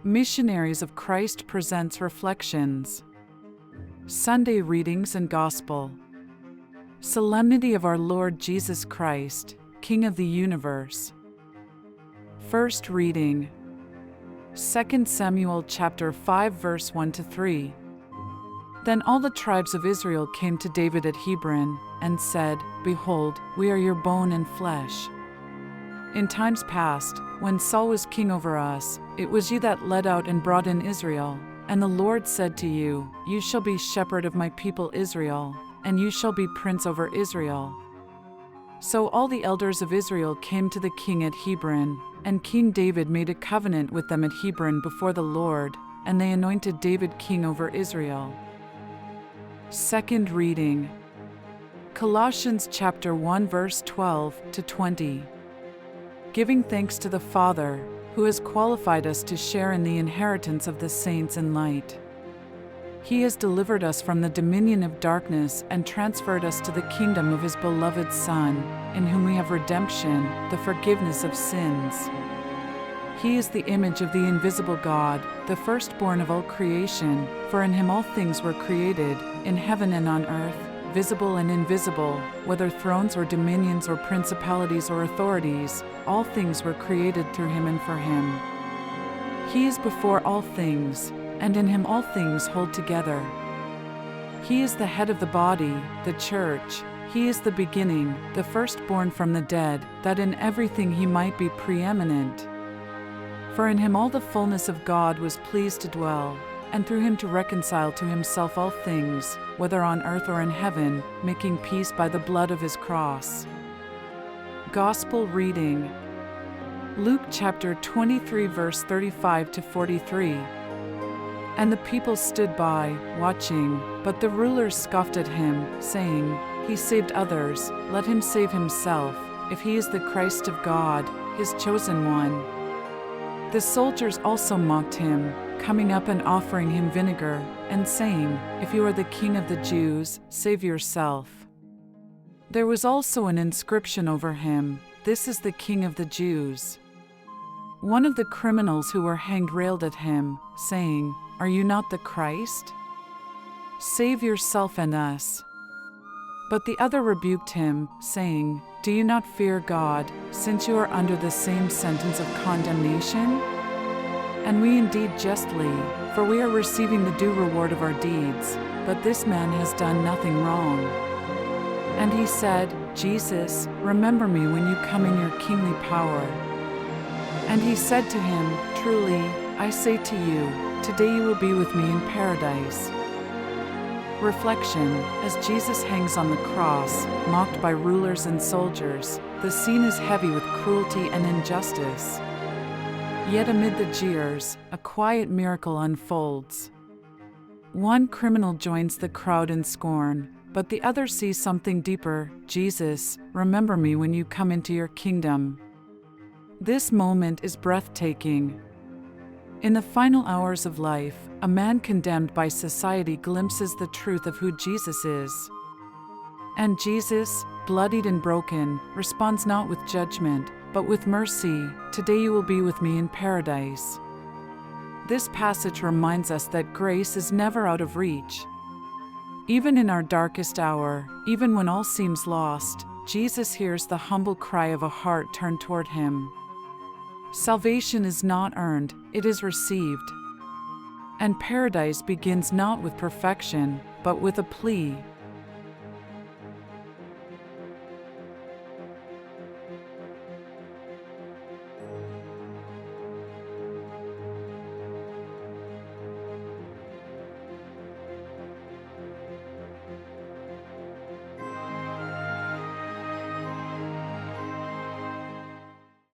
Missionaries of Christ presents Reflections. Sunday Readings and Gospel. Solemnity of our Lord Jesus Christ, King of the Universe. First reading. 2 Samuel chapter 5 verse 1-3. Then all the tribes of Israel came to David at Hebron, and said, Behold, we are your bone and flesh. In times past, when Saul was king over us, it was you that led out and brought in Israel. And the Lord said to you, You shall be shepherd of my people Israel, and you shall be prince over Israel. So all the elders of Israel came to the king at Hebron, and King David made a covenant with them at Hebron before the Lord, and they anointed David king over Israel. Second reading. Colossians chapter 1 verse 12-20. Giving thanks to the Father, who has qualified us to share in the inheritance of the saints in light. He has delivered us from the dominion of darkness and transferred us to the kingdom of His beloved Son, in whom we have redemption, the forgiveness of sins. He is the image of the invisible God, the firstborn of all creation, for in Him all things were created, in heaven and on earth, visible and invisible, whether thrones or dominions or principalities or authorities, all things were created through Him and for Him. He is before all things, and in Him all things hold together. He is the head of the body, the church. He is the beginning, the firstborn from the dead, that in everything He might be preeminent. For in Him all the fullness of God was pleased to dwell, and through Him to reconcile to Himself all things, whether on earth or in heaven, making peace by the blood of His cross. Gospel reading. Luke chapter 23 verse 35-43. And the people stood by, watching, but the rulers scoffed at Him, saying, He saved others, let Him save Himself, if He is the Christ of God, His chosen one. The soldiers also mocked Him, coming up and offering Him vinegar, and saying, If you are the King of the Jews, save yourself. There was also an inscription over Him, This is the King of the Jews. One of the criminals who were hanged railed at Him, saying, Are you not the Christ? Save yourself and us. But the other rebuked Him, saying, Do you not fear God, since you are under the same sentence of condemnation? And we indeed justly, for we are receiving the due reward of our deeds, but this man has done nothing wrong. And He said, Jesus, remember me when you come in your kingly power. And He said to him, Truly, I say to you, today you will be with me in paradise. Reflection. As Jesus hangs on the cross, mocked by rulers and soldiers, the scene is heavy with cruelty and injustice. Yet amid the jeers, a quiet miracle unfolds. One criminal joins the crowd in scorn, but the other sees something deeper. Jesus, remember me when you come into your kingdom. This moment is breathtaking. In the final hours of life, a man condemned by society glimpses the truth of who Jesus is. And Jesus, bloodied and broken, responds not with judgment, but with mercy. Today you will be with me in paradise. This passage reminds us that grace is never out of reach. Even in our darkest hour, even when all seems lost, Jesus hears the humble cry of a heart turned toward Him. Salvation is not earned, it is received. And paradise begins not with perfection, but with a plea.